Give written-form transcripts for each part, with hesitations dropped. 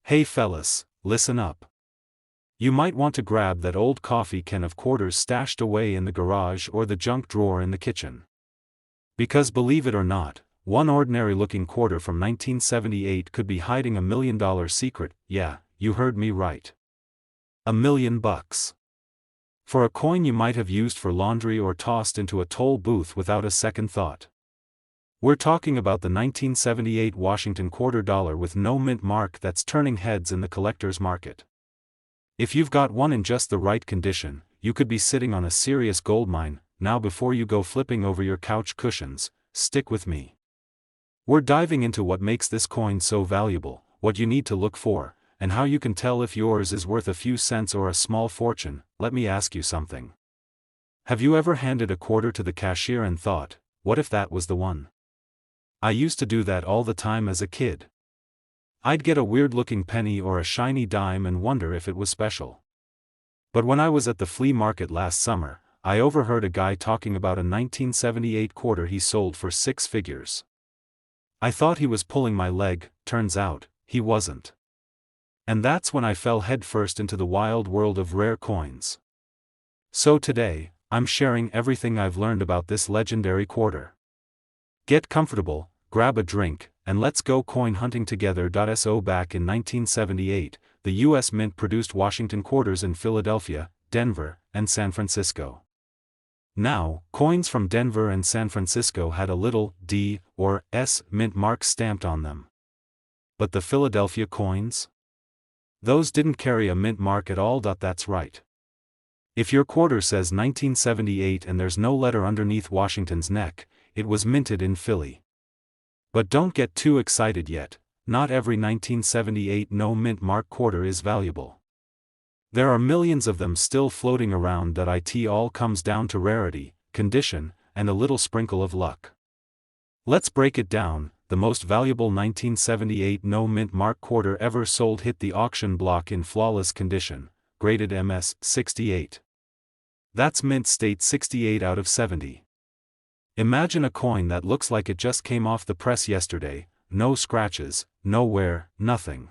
Hey fellas, listen up. You might want to grab that old coffee can of quarters stashed away in the garage or the junk drawer in the kitchen. Because believe it or not, one ordinary-looking quarter from 1978 could be hiding $1 million secret. Yeah, you heard me right. $1 million. For a coin you might have used for laundry or tossed into a toll booth without a second thought. We're talking about the 1978 Washington quarter dollar with no mint mark that's turning heads in the collector's market. If you've got one in just the right condition, you could be sitting on a serious goldmine. Now before you go flipping over your couch cushions, stick with me. We're diving into what makes this coin so valuable, what you need to look for, and how you can tell if yours is worth a few cents or a small fortune. Let me ask you something. Have you ever handed a quarter to the cashier and thought, what if that was the one? I used to do that all the time as a kid. I'd get a weird-looking penny or a shiny dime and wonder if it was special. But when I was at the flea market last summer, I overheard a guy talking about a 1978 quarter he sold for 6 figures. I thought he was pulling my leg. Turns out, he wasn't. And that's when I fell headfirst into the wild world of rare coins. So today, I'm sharing everything I've learned about this legendary quarter. Get comfortable, grab a drink, and let's go coin hunting together. So back in 1978, the U.S. Mint produced Washington quarters in Philadelphia, Denver, and San Francisco. Now, coins from Denver and San Francisco had a little D or S mint mark stamped on them. But the Philadelphia coins? Those didn't carry a mint mark at all. That's right. If your quarter says 1978 and there's no letter underneath Washington's neck, it was minted in Philly. But don't get too excited yet, not every 1978 no mint mark quarter is valuable. There are millions of them still floating around. It all comes down to rarity, condition, and a little sprinkle of luck. Let's break it down. The most valuable 1978 no mint mark quarter ever sold hit the auction block in flawless condition, graded MS 68. That's mint state 68 out of 70. Imagine a coin that looks like it just came off the press yesterday, no scratches, no wear, nothing.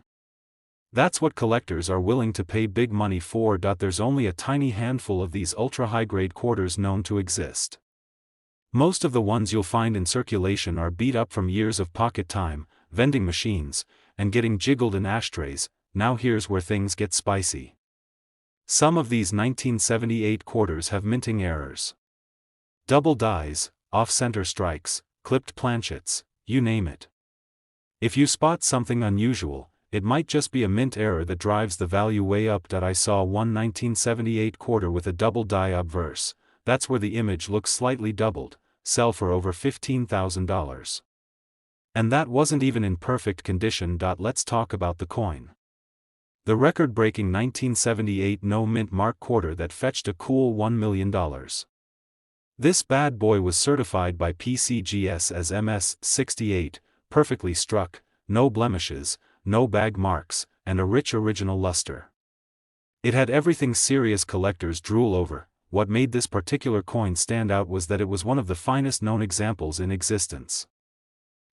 That's what collectors are willing to pay big money for. There's only a tiny handful of these ultra-high-grade quarters known to exist. Most of the ones you'll find in circulation are beat up from years of pocket time, vending machines, and getting jiggled in ashtrays. Now here's where things get spicy. Some of these 1978 quarters have minting errors. Double dies, off-center strikes, clipped planchets, you name it. If you spot something unusual, it might just be a mint error that drives the value way up. I saw one 1978 quarter with a double die obverse. That's where the image looks slightly doubled, sell for over $15,000. And that wasn't even in perfect condition. Let's talk about the coin. The record-breaking 1978 no mint mark quarter that fetched a cool $1 million. This bad boy was certified by PCGS as MS 68, perfectly struck, no blemishes, no bag marks, and a rich original luster. It had everything serious collectors drool over. What made this particular coin stand out was that it was one of the finest known examples in existence.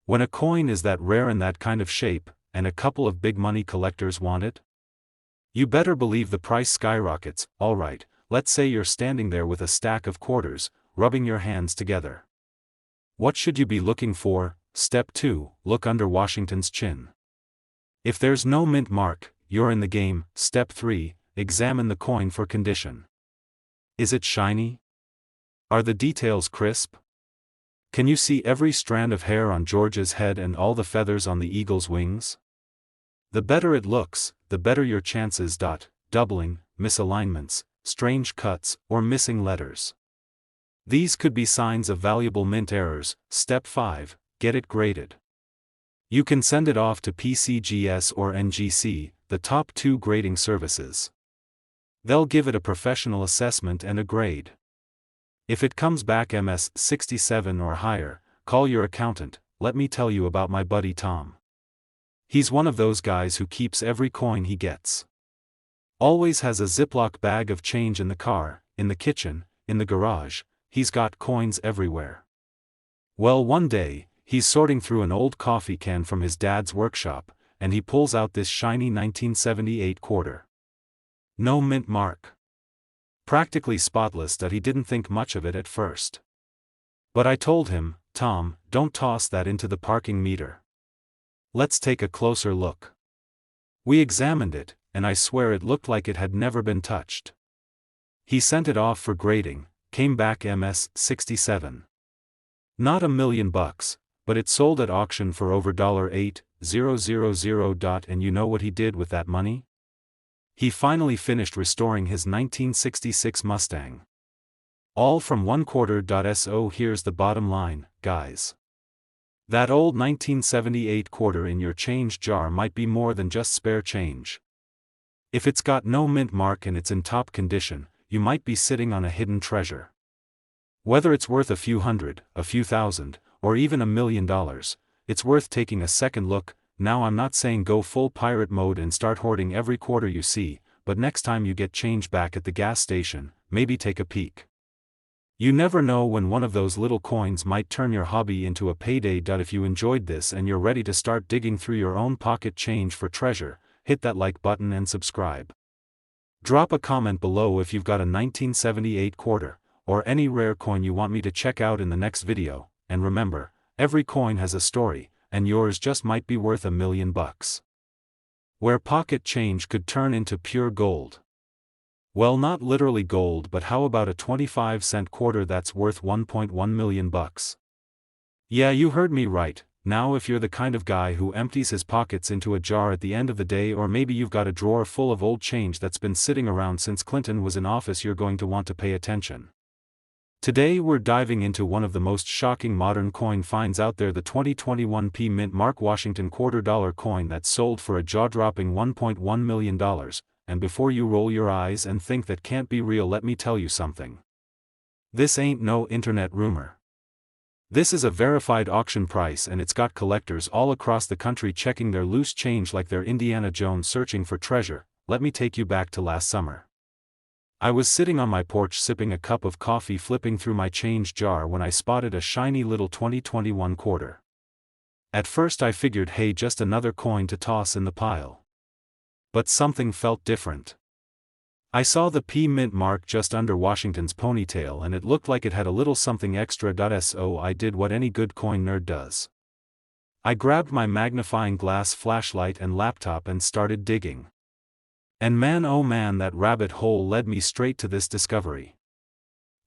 When a coin is that rare in that kind of shape, and a couple of big money collectors want it, you better believe the price skyrockets. Alright, let's say you're standing there with a stack of quarters, rubbing your hands together. What should you be looking for? Step 2, look under Washington's chin. If there's no mint mark, you're in the game. Step 3, examine the coin for condition. Is it shiny? Are the details crisp? Can you see every strand of hair on George's head and all the feathers on the eagle's wings? The better it looks, the better your chances. Doubling, misalignments, strange cuts, or missing letters. These could be signs of valuable mint errors. Step 5, get it graded. You can send it off to PCGS or NGC, the top 2 grading services. They'll give it a professional assessment and a grade. If it comes back MS 67 or higher, call your accountant. Let me tell you about my buddy Tom. He's one of those guys who keeps every coin he gets. Always has a Ziploc bag of change in the car, in the kitchen, in the garage. He's got coins everywhere. Well, one day, he's sorting through an old coffee can from his dad's workshop, and he pulls out this shiny 1978 quarter. No mint mark. Practically spotless that he didn't think much of it at first. But I told him, "Tom, don't toss that into the parking meter. Let's take a closer look." We examined it, and I swear it looked like it had never been touched. He sent it off for grading, came back MS 67. Not $1,000,000, but it sold at auction for over $8,000. And you know what he did with that money? He finally finished restoring his 1966 Mustang. All from one quarter. So here's the bottom line, guys. That old 1978 quarter in your change jar might be more than just spare change. If it's got no mint mark and it's in top condition, you might be sitting on a hidden treasure. Whether it's worth a few hundred, a few thousand, or even $1,000,000, it's worth taking a second look. Now I'm not saying go full pirate mode and start hoarding every quarter you see, but next time you get change back at the gas station, maybe take a peek. You never know when one of those little coins might turn your hobby into a payday. If you enjoyed this and you're ready to start digging through your own pocket change for treasure, hit that like button and subscribe. Drop a comment below if you've got a 1978 quarter, or any rare coin you want me to check out in the next video, and remember, every coin has a story, and yours just might be worth $1,000,000. Where pocket change could turn into pure gold. Well, not literally gold, but how about a 25-cent quarter that's worth $1.1 million? Yeah, you heard me right. Now if you're the kind of guy who empties his pockets into a jar at the end of the day, or maybe you've got a drawer full of old change that's been sitting around since Clinton was in office, you're going to want to pay attention. Today we're diving into one of the most shocking modern coin finds out there, the 2021 P Mint Mark Washington $2 coin that sold for a jaw-dropping $1.1 million, and before you roll your eyes and think that can't be real, let me tell you something. This ain't no internet rumor. This is a verified auction price, and it's got collectors all across the country checking their loose change like they're Indiana Jones searching for treasure. Let me take you back to last summer. I was sitting on my porch sipping a cup of coffee, flipping through my change jar, when I spotted a shiny little 2021 quarter. At first I figured, hey, just another coin to toss in the pile. But something felt different. I saw the P Mint mark just under Washington's ponytail, and it looked like it had a little something extra. So I did what any good coin nerd does. I grabbed my magnifying glass flashlight and laptop and started digging. And man, oh man, that rabbit hole led me straight to this discovery.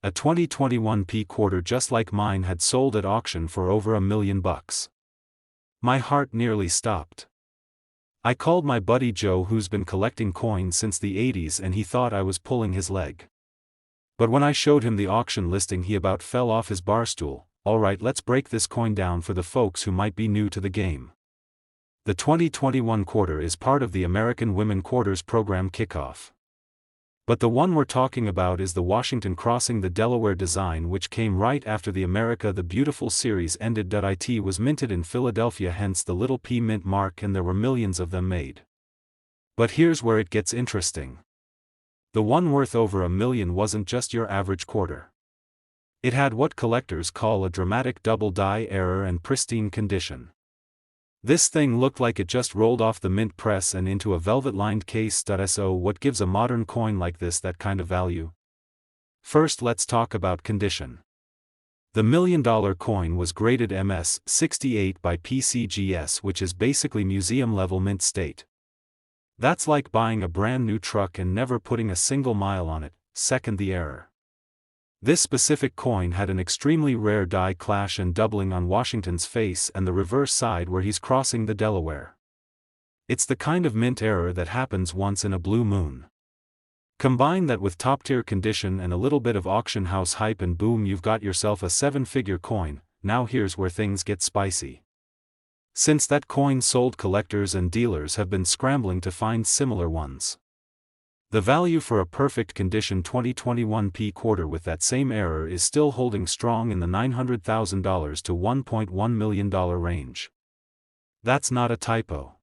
A 2021 P quarter just like mine had sold at auction for over $1,000,000. My heart nearly stopped. I called my buddy Joe, who's been collecting coins since the 80s, and he thought I was pulling his leg. But when I showed him the auction listing, he about fell off his barstool. Alright, let's break this coin down for the folks who might be new to the game. The 2021 quarter is part of the American Women Quarters program kickoff. But the one we're talking about is the Washington Crossing the Delaware design, which came right after the America the Beautiful series ended. It was minted in Philadelphia, hence the little P Mint mark, and there were millions of them made. But here's where it gets interesting. The one worth over $1 million wasn't just your average quarter. It had what collectors call a dramatic double die error and pristine condition. This thing looked like it just rolled off the mint press and into a velvet-lined case. So what gives a modern coin like this that kind of value? First, let's talk about condition. The $1 million coin was graded MS 68 by PCGS, which is basically museum-level mint state. That's like buying a brand new truck and never putting a single mile on it. Second, the error. This specific coin had an extremely rare die clash and doubling on Washington's face and the reverse side where he's crossing the Delaware. It's the kind of mint error that happens once in a blue moon. Combine that with top-tier condition and a little bit of auction house hype, and boom, you've got yourself a 7-figure coin. Now here's where things get spicy. Since that coin sold, collectors and dealers have been scrambling to find similar ones. The value for a perfect condition 2021 P quarter with that same error is still holding strong in the $900,000 to $1.1 million range. That's not a typo.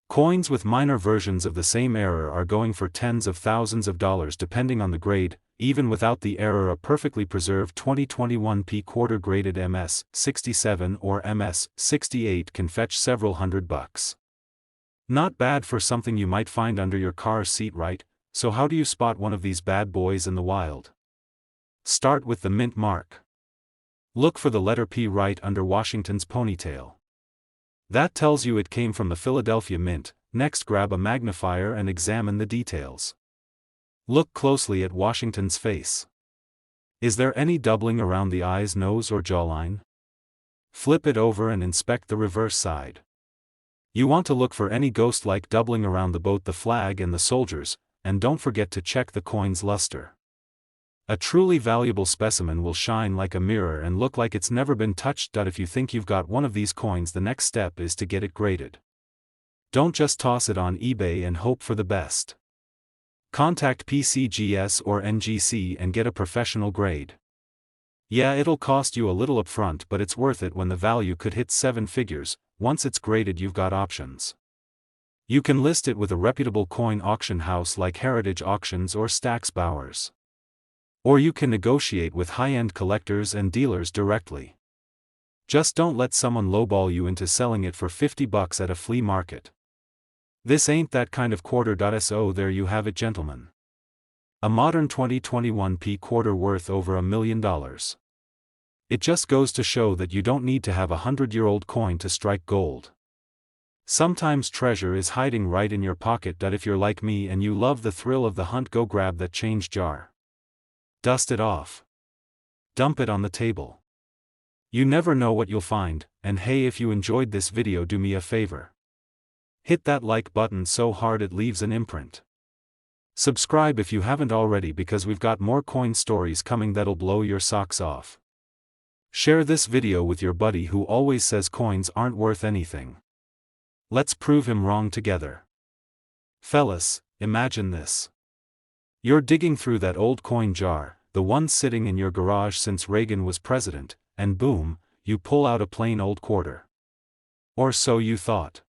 Coins with minor versions of the same error are going for tens of thousands of dollars depending on the grade. Even without the error, a perfectly preserved 2021 P quarter graded MS 67 or MS 68 can fetch several $100. Not bad for something you might find under your car's seat, right? So how do you spot one of these bad boys in the wild? Start with the mint mark. Look for the letter P right under Washington's ponytail. That tells you it came from the Philadelphia Mint. Next, grab a magnifier and examine the details. Look closely at Washington's face. Is there any doubling around the eyes, nose, or jawline? Flip it over and inspect the reverse side. You want to look for any ghost-like doubling around both the flag and the soldiers, and don't forget to check the coin's luster. A truly valuable specimen will shine like a mirror and look like it's never been touched. If you think you've got one of these coins, the next step is to get it graded. Don't just toss it on eBay and hope for the best. Contact PCGS or NGC and get a professional grade. Yeah, it'll cost you a little upfront, but it's worth it when the value could hit 7 figures. Once it's graded, you've got options. You can list it with a reputable coin auction house like Heritage Auctions or Stack's Bowers. Or you can negotiate with high-end collectors and dealers directly. Just don't let someone lowball you into selling it for $50 at a flea market. This ain't that kind of quarter. So there you have it, gentlemen. A modern 2021 P quarter worth over $1 million. It just goes to show that you don't need to have a 100-year-old coin to strike gold. Sometimes treasure is hiding right in your pocket. If you're like me and you love the thrill of the hunt, go grab that change jar. Dust it off. Dump it on the table. You never know what you'll find. And hey, if you enjoyed this video, do me a favor. Hit that like button so hard it leaves an imprint. Subscribe if you haven't already, because we've got more coin stories coming that'll blow your socks off. Share this video with your buddy who always says coins aren't worth anything. Let's prove him wrong together. Fellas, imagine this. You're digging through that old coin jar, the one sitting in your garage since Reagan was president, and boom, you pull out a plain old quarter. Or so you thought.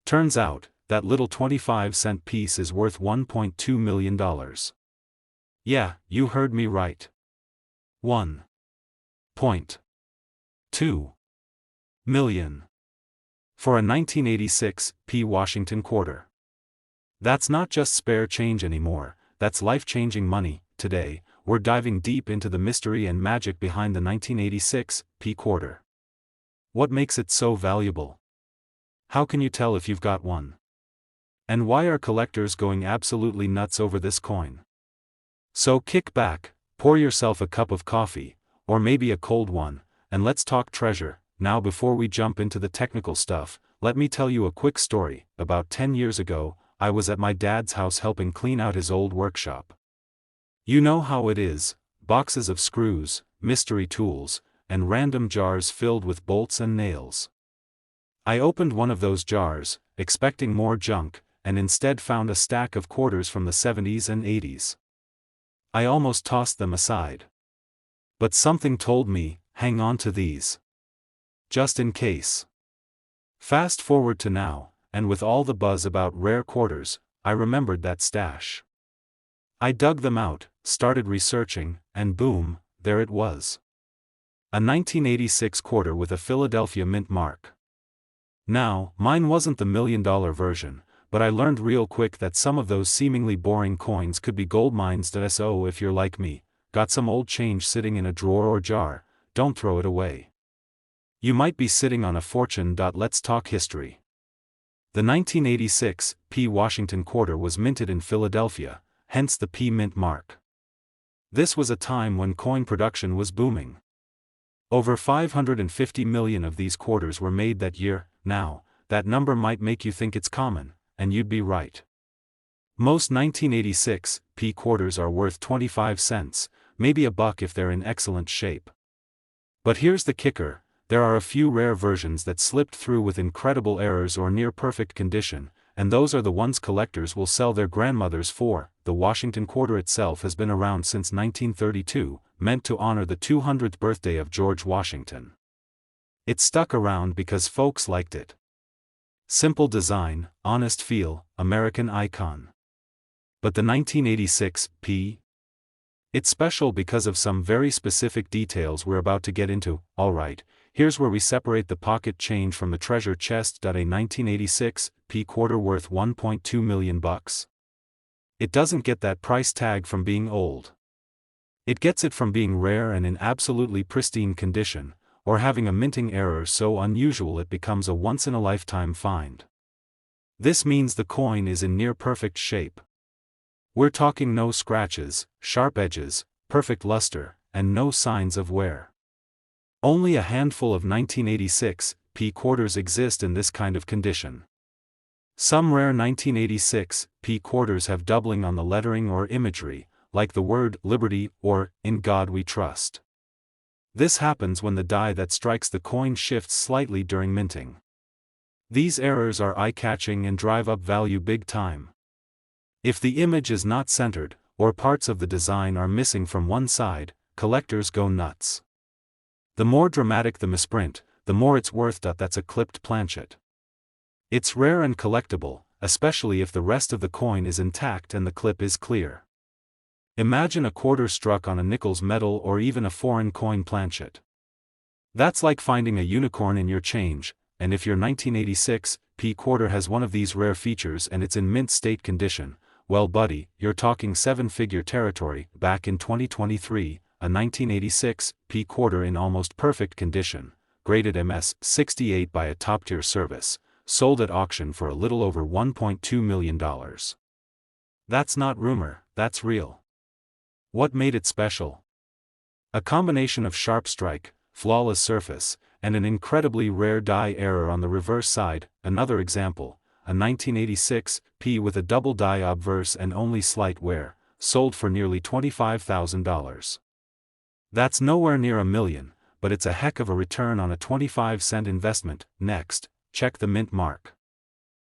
Turns out, that little 25-cent piece is worth $1.2 million. Yeah, you heard me right. $1.2 million. For a 1986 P Washington quarter. That's not just spare change anymore, that's life-changing money. Today, we're diving deep into the mystery and magic behind the 1986 P quarter. What makes it so valuable? How can you tell if you've got one? And why are collectors going absolutely nuts over this coin? So kick back, pour yourself a cup of coffee, or maybe a cold one, and let's talk treasure. Now, before we jump into the technical stuff, let me tell you a quick story. About 10 years ago, I was at my dad's house helping clean out his old workshop. You know how it is, boxes of screws, mystery tools, and random jars filled with bolts and nails. I opened one of those jars, expecting more junk, and instead found a stack of quarters from the 70s and 80s. I almost tossed them aside. But something told me, hang on to these. Just in case. Fast forward to now, and with all the buzz about rare quarters, I remembered that stash. I dug them out, started researching, and boom, there it was. A 1986 quarter with a Philadelphia Mint mark. Now, mine wasn't the $1 million version, but I learned real quick that some of those seemingly boring coins could be gold mines. So if you're like me, got some old change sitting in a drawer or jar, don't throw it away. You might be sitting on a fortune. Let's talk history. The 1986 P Washington quarter was minted in Philadelphia, hence the P Mint mark. This was a time when coin production was booming. Over 550 million of these quarters were made that year. Now, that number might make you think it's common, and you'd be right. Most 1986 P quarters are worth 25 cents, maybe a buck if they're in excellent shape. But here's the kicker, there are a few rare versions that slipped through with incredible errors or near-perfect condition, and those are the ones collectors will sell their grandmothers for. The Washington quarter itself has been around since 1932, meant to honor the 200th birthday of George Washington. It stuck around because folks liked it. Simple design, honest feel, American icon. But the 1986 P? It's special because of some very specific details we're about to get into. Alright, here's where we separate the pocket change from the treasure chest. A 1986 P quarter worth $1.2 million? It doesn't get that price tag from being old. It gets it from being rare and in absolutely pristine condition, or having a minting error so unusual it becomes a once-in-a-lifetime find. This means the coin is in near-perfect shape. We're talking no scratches, sharp edges, perfect luster, and no signs of wear. Only a handful of 1986 P quarters exist in this kind of condition. Some rare 1986 P quarters have doubling on the lettering or imagery, like the word Liberty or In God We Trust. This happens when the die that strikes the coin shifts slightly during minting. These errors are eye-catching and drive up value big time. If the image is not centered, or parts of the design are missing from one side, collectors go nuts. The more dramatic the misprint, the more it's worth. That's a clipped planchet. It's rare and collectible, especially if the rest of the coin is intact and the clip is clear. Imagine a quarter struck on a nickels metal or even a foreign coin planchet. That's like finding a unicorn in your change, and if your 1986 P quarter has one of these rare features and it's in mint state condition, well buddy, you're talking seven-figure territory. Back in 2023, a 1986 P quarter in almost perfect condition, graded MS-68 by a top-tier service, sold at auction for a little over $1.2 million. That's not rumor, that's real. What made it special? A combination of sharp strike, flawless surface, and an incredibly rare die error on the reverse side. Another example, a 1986 P with a double die obverse and only slight wear, sold for nearly $25,000. That's nowhere near $1 million, but it's a heck of a return on a 25-cent investment. Next, check the mint mark.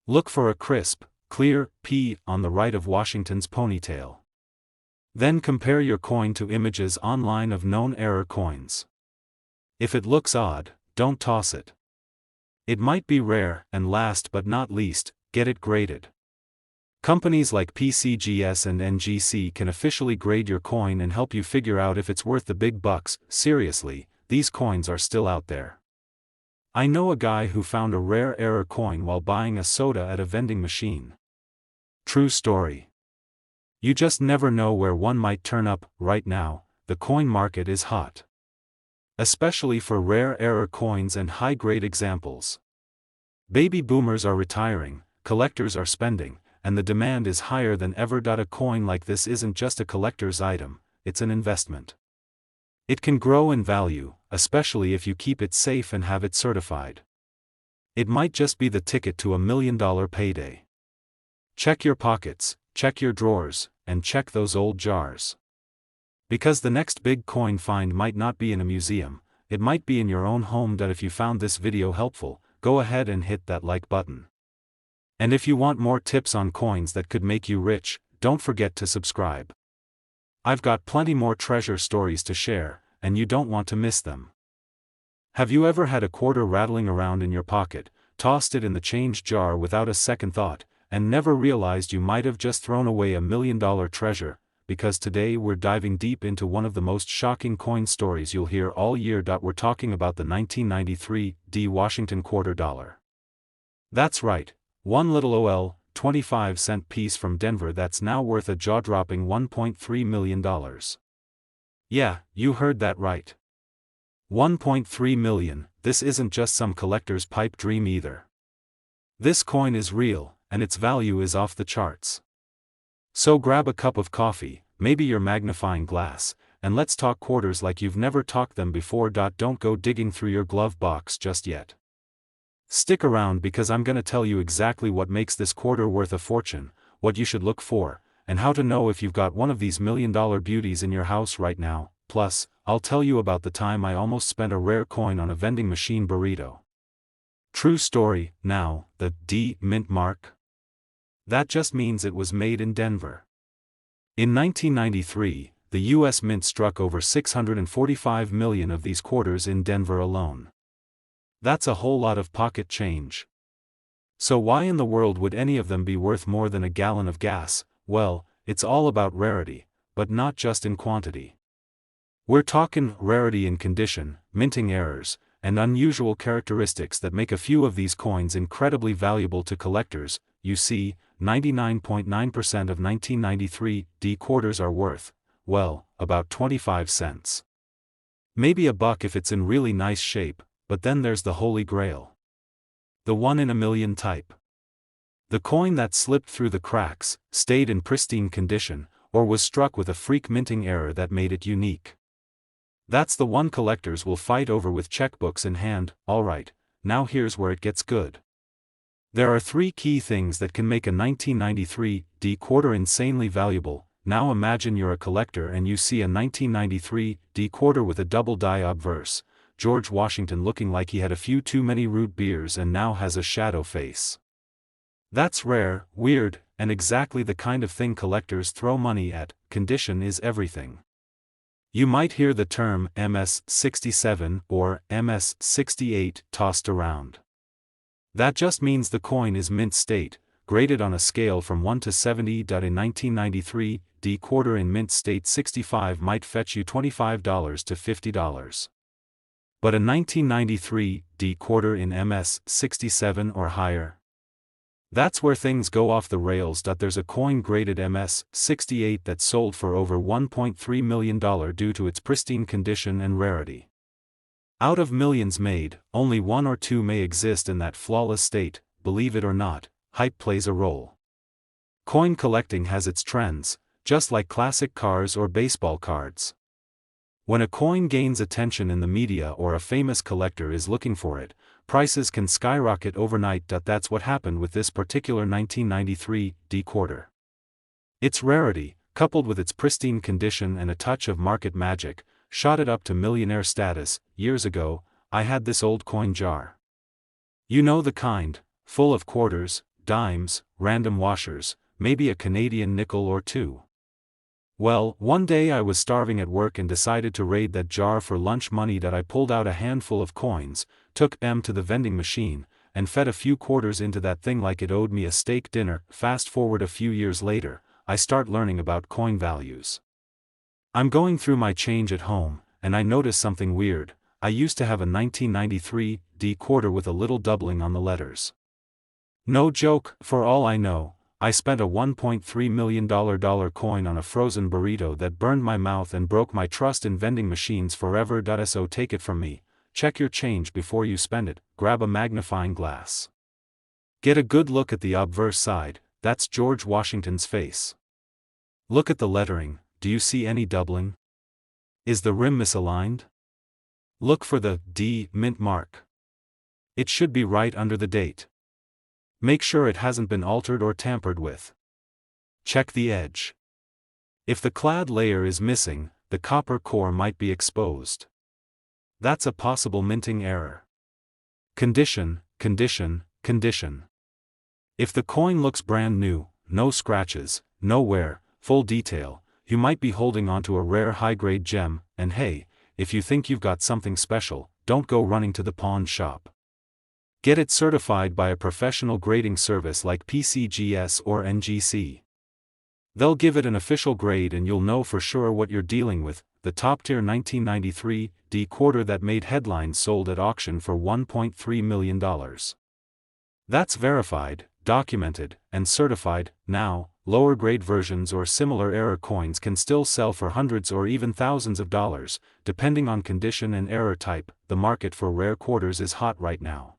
Look for a crisp, clear P on the right of Washington's ponytail. Then compare your coin to images online of known error coins. If it looks odd, don't toss it. It might be rare, and last but not least, get it graded. Companies like PCGS and NGC can officially grade your coin and help you figure out if it's worth the big bucks. Seriously, these coins are still out there. I know a guy who found a rare error coin while buying a soda at a vending machine. True story. You just never know where one might turn up. Right now, the coin market is hot. Especially for rare error coins and high-grade examples. Baby boomers are retiring, collectors are spending, and the demand is higher than ever. A coin like this isn't just a collector's item, it's an investment. It can grow in value, especially if you keep it safe and have it certified. It might just be the ticket to $1 million payday. Check your pockets, check your drawers, and check those old jars. Because the next big coin find might not be in a museum, it might be in your own home. If you found this video helpful, go ahead and hit that like button. And if you want more tips on coins that could make you rich, don't forget to subscribe. I've got plenty more treasure stories to share, and you don't want to miss them. Have you ever had a quarter rattling around in your pocket, tossed it in the change jar without a second thought, and never realized you might have just thrown away $1 million treasure? Because today we're diving deep into one of the most shocking coin stories you'll hear all year. We're talking about the 1993 D Washington quarter dollar. That's right, one little OL, 25-cent piece from Denver that's now worth a jaw-dropping $1.3 million. Yeah, you heard that right. $1.3 million. This isn't just some collector's pipe dream either. This coin is real, and its value is off the charts. So grab a cup of coffee, maybe your magnifying glass, and let's talk quarters like you've never talked them before. Don't go digging through your glove box just yet. Stick around because I'm gonna tell you exactly what makes this quarter worth a fortune, what you should look for, and how to know if you've got one of these $1 million beauties in your house right now. Plus, I'll tell you about the time I almost spent a rare coin on a vending machine burrito. True story. Now, the D mint mark? That just means it was made in Denver. In 1993, the U.S. Mint struck over 645 million of these quarters in Denver alone. That's a whole lot of pocket change. So why in the world would any of them be worth more than a gallon of gas? Well, it's all about rarity, but not just in quantity. We're talking rarity in condition, minting errors, and unusual characteristics that make a few of these coins incredibly valuable to collectors. You see, 99.9% of 1993 D quarters are worth, well, about 25 cents. Maybe $1 if it's in really nice shape, but then there's the Holy Grail. The 1 in a million type. The coin that slipped through the cracks, stayed in pristine condition, or was struck with a freak minting error that made it unique. That's the one collectors will fight over with checkbooks in hand. Alright, now here's where it gets good. There are 3 key things that can make a 1993 D quarter insanely valuable. Now imagine you're a collector and you see a 1993 D quarter with a double die obverse, George Washington looking like he had a few too many root beers and now has a shadow face. That's rare, weird, and exactly the kind of thing collectors throw money at. Condition is everything. You might hear the term MS-67 or MS-68 tossed around. That just means the coin is mint state, graded on a scale from 1 to 70. In 1993, D quarter in mint state 65 might fetch you $25 to $50. But a 1993 D quarter in MS-67 or higher? That's where things go off the rails. There's a coin graded MS-68 that sold for over $1.3 million due to its pristine condition and rarity. Out of millions made, only 1 or 2 may exist in that flawless state. Believe it or not, hype plays a role. Coin collecting has its trends, just like classic cars or baseball cards. When a coin gains attention in the media or a famous collector is looking for it, prices can skyrocket overnight. That's what happened with this particular 1993 D quarter. Its rarity, coupled with its pristine condition and a touch of market magic, shot it up to millionaire status. Years ago, I had this old coin jar. You know the kind, full of quarters, dimes, random washers, maybe a Canadian nickel or 2. Well, one day I was starving at work and decided to raid that jar for lunch money. I pulled out a handful of coins, took them to the vending machine, and fed a few quarters into that thing like it owed me a steak dinner. Fast forward a few years later, I start learning about coin values. I'm going through my change at home, and I notice something weird. I used to have a 1993 D quarter with a little doubling on the letters. No joke, for all I know, I spent a $1.3 million coin on a frozen burrito that burned my mouth and broke my trust in vending machines forever. So take it from me, check your change before you spend it, grab a magnifying glass. Get a good look at the obverse side, that's George Washington's face. Look at the lettering, do you see any doubling? Is the rim misaligned? Look for the D mint mark. It should be right under the date. Make sure it hasn't been altered or tampered with. Check the edge. If the clad layer is missing, the copper core might be exposed. That's a possible minting error. Condition, condition, condition. If the coin looks brand new, no scratches, no wear, full detail, you might be holding onto a rare high-grade gem. And hey, if you think you've got something special, don't go running to the pawn shop. Get it certified by a professional grading service like PCGS or NGC. They'll give it an official grade and you'll know for sure what you're dealing with. The top-tier 1993 D quarter that made headlines sold at auction for $1.3 million. That's verified, documented, and certified. Now, lower-grade versions or similar error coins can still sell for hundreds or even thousands of dollars, depending on condition and error type. The market for rare quarters is hot right now.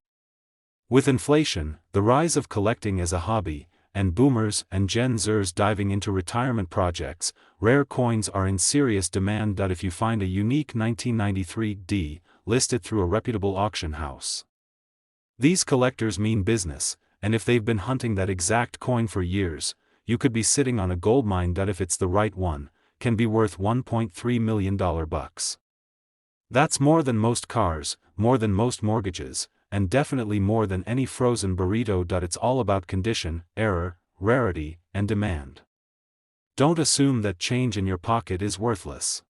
With inflation, the rise of collecting as a hobby, and boomers and Gen Zers diving into retirement projects, rare coins are in serious demand. If you find a unique 1993 D, list it through a reputable auction house. These collectors mean business, and if they've been hunting that exact coin for years, you could be sitting on a goldmine that, if it's the right one, can be worth $1.3 million bucks. That's more than most cars, more than most mortgages, and definitely more than any frozen burrito. It's all about condition, error, rarity, and demand. Don't assume that change in your pocket is worthless.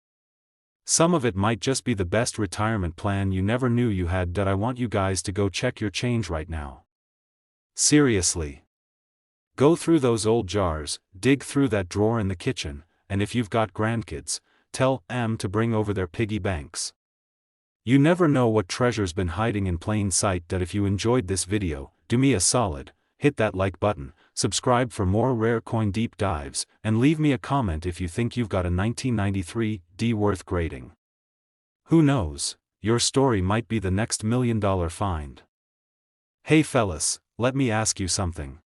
Some of it might just be the best retirement plan you never knew you had. I want you guys to go check your change right now. Seriously. Go through those old jars, dig through that drawer in the kitchen, and if you've got grandkids, tell them to bring over their piggy banks. You never know what treasure's been hiding in plain sight. That if you enjoyed this video, do me a solid, hit that like button, subscribe for more rare coin deep dives, and leave me a comment if you think you've got a 1993 D worth grading. Who knows, your story might be the next $1 million find. Hey fellas, let me ask you something.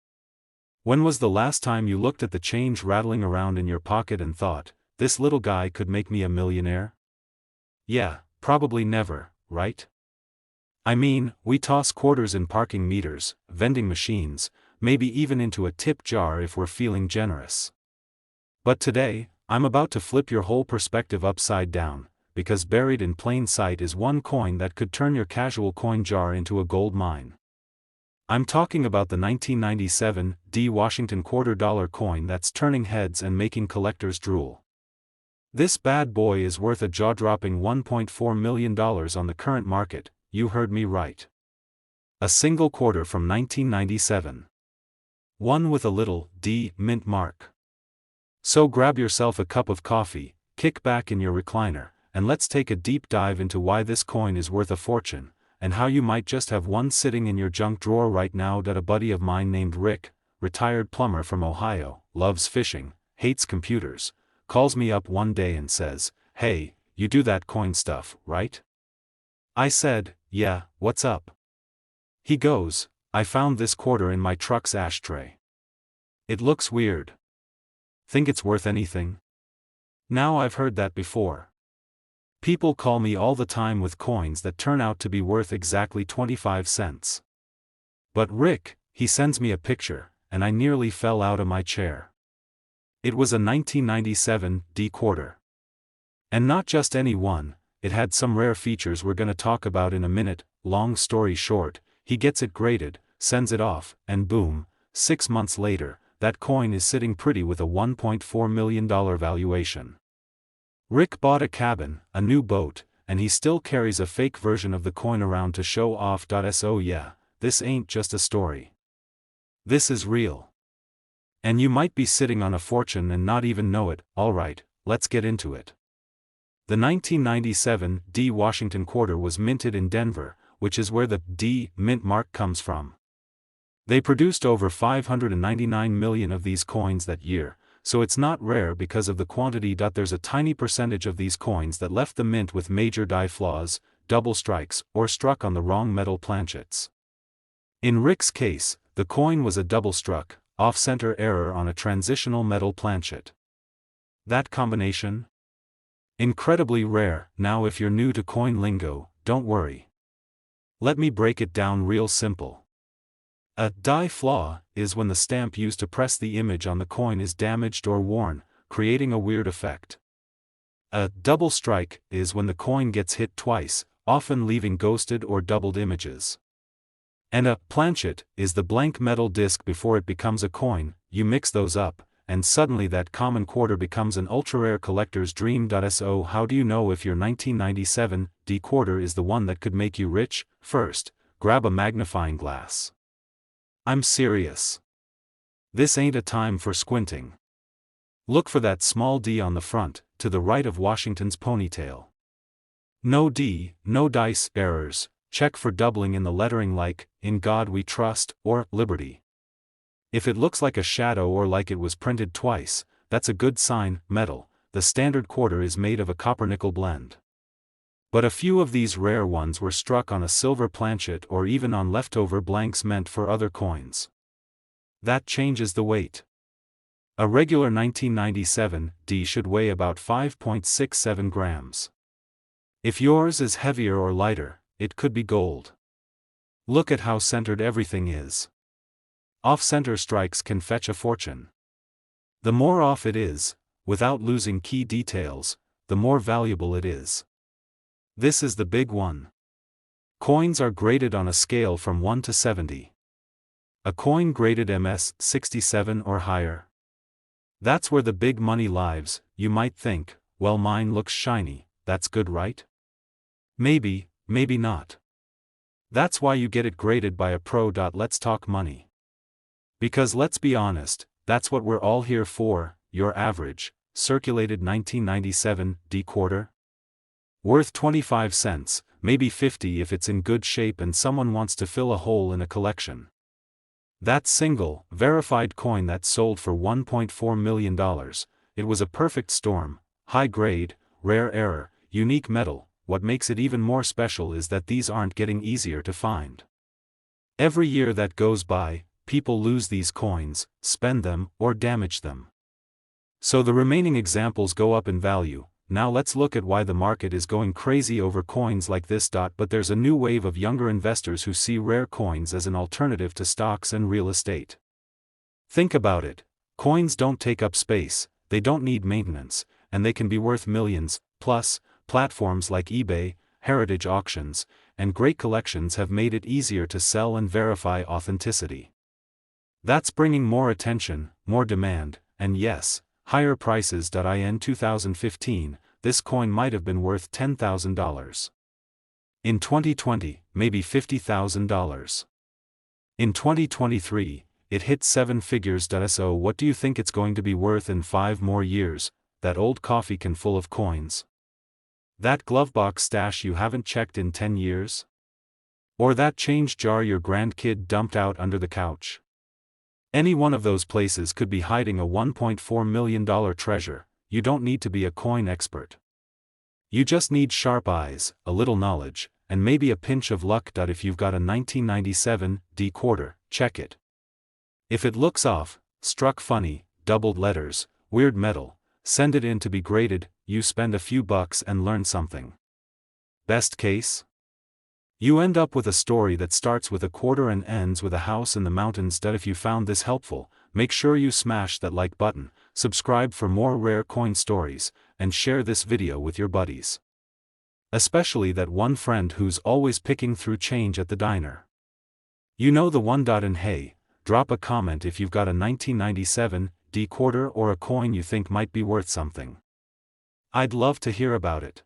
When was the last time you looked at the change rattling around in your pocket and thought, this little guy could make me a millionaire? Yeah, probably never, right? I mean, we toss quarters in parking meters, vending machines, maybe even into a tip jar if we're feeling generous. But today, I'm about to flip your whole perspective upside down, because buried in plain sight is one coin that could turn your casual coin jar into a gold mine. I'm talking about the 1997 D Washington $quarter coin that's turning heads and making collectors drool. This bad boy is worth a jaw-dropping $1.4 million on the current market, you heard me right. A single quarter from 1997. One with a little D mint mark. So grab yourself a cup of coffee, kick back in your recliner, and let's take a deep dive into why this coin is worth a fortune, and how you might just have one sitting in your junk drawer right now. That a buddy of mine named Rick, retired plumber from Ohio, loves fishing, hates computers, calls me up one day and says, "Hey, you do that coin stuff, right?" I said, "Yeah, what's up?" He goes, "I found this quarter in my truck's ashtray. It looks weird. Think it's worth anything?" Now I've heard that before. People call me all the time with coins that turn out to be worth exactly 25 cents. But Rick, he sends me a picture, and I nearly fell out of my chair. It was a 1997 D quarter. And not just any one, it had some rare features we're gonna talk about in a minute. Long story short, he gets it graded, sends it off, and boom, 6 months later, that coin is sitting pretty with a $1.4 million valuation. Rick bought a cabin, a new boat, and he still carries a fake version of the coin around to show off. So yeah, this ain't just a story. This is real. And you might be sitting on a fortune and not even know it. Alright, let's get into it. The 1997 D Washington quarter was minted in Denver, which is where the D mint mark comes from. They produced over 599 million of these coins that year, so it's not rare because of the quantity. There's a tiny percentage of these coins that left the mint with major die flaws, double strikes, or struck on the wrong metal planchets. In Rick's case, the coin was a double struck, off-center error on a transitional metal planchet. That combination? Incredibly rare. Now if you're new to coin lingo, don't worry. Let me break it down real simple. A die flaw is when the stamp used to press the image on the coin is damaged or worn, creating a weird effect. A double strike is when the coin gets hit twice, often leaving ghosted or doubled images. And a planchet is the blank metal disc before it becomes a coin. You mix those up, and suddenly that common quarter becomes an ultra-rare collector's dream. So how do you know if your 1997 D quarter is the one that could make you rich? First, grab a magnifying glass. I'm serious. This ain't a time for squinting. Look for that small D on the front, to the right of Washington's ponytail. No D, no dice errors. Check for doubling in the lettering like, "In God We Trust," or "Liberty." If it looks like a shadow or like it was printed twice, that's a good sign. Metal, the standard quarter is made of a copper-nickel blend. But a few of these rare ones were struck on a silver planchet or even on leftover blanks meant for other coins. That changes the weight. A regular 1997 D should weigh about 5.67 grams. If yours is heavier or lighter, it could be gold. Look at how centered everything is. Off-center strikes can fetch a fortune. The more off it is, without losing key details, the more valuable it is. This is the big one. Coins are graded on a scale from 1 to 70. A coin graded MS 67 or higher. That's where the big money lives. You might think, well, mine looks shiny, that's good, right? Maybe, maybe not. That's why you get it graded by a pro. Let's talk money. Because let's be honest, that's what we're all here for. Your average, circulated 1997 D quarter? Worth 25 cents, maybe 50 if it's in good shape and someone wants to fill a hole in a collection. That single, verified coin that sold for $1.4 million, it was a perfect storm, high grade, rare error, unique metal. What makes it even more special is that these aren't getting easier to find. Every year that goes by, people lose these coins, spend them, or damage them. So the remaining examples go up in value. Now let's look at why the market is going crazy over coins like this. But there's a new wave of younger investors who see rare coins as an alternative to stocks and real estate. Think about it. Coins don't take up space, they don't need maintenance, and they can be worth millions. Plus, platforms like eBay, heritage auctions, and great collections have made it easier to sell and verify authenticity. That's bringing more attention, more demand, and yes, higher prices. In 2015, this coin might have been worth $10,000. In 2020, maybe $50,000. In 2023, it hit seven figures. So what do you think it's going to be worth in 5 more years? That old coffee can full of coins? That glovebox stash you haven't checked in 10 years? Or that change jar your grandkid dumped out under the couch? Any one of those places could be hiding a $1.4 million treasure. You don't need to be a coin expert. You just need sharp eyes, a little knowledge, and maybe a pinch of luck. If you've got a 1997 D quarter, check it. If it looks off, struck funny, doubled letters, weird metal, send it in to be graded. You spend a few bucks and learn something. Best case? You end up with a story that starts with a quarter and ends with a house in the mountains. If you found this helpful, make sure you smash that like button, subscribe for more rare coin stories, and share this video with your buddies. Especially that one friend who's always picking through change at the diner. You know the one. And hey, drop a comment if you've got a 1997 D quarter or a coin you think might be worth something. I'd love to hear about it.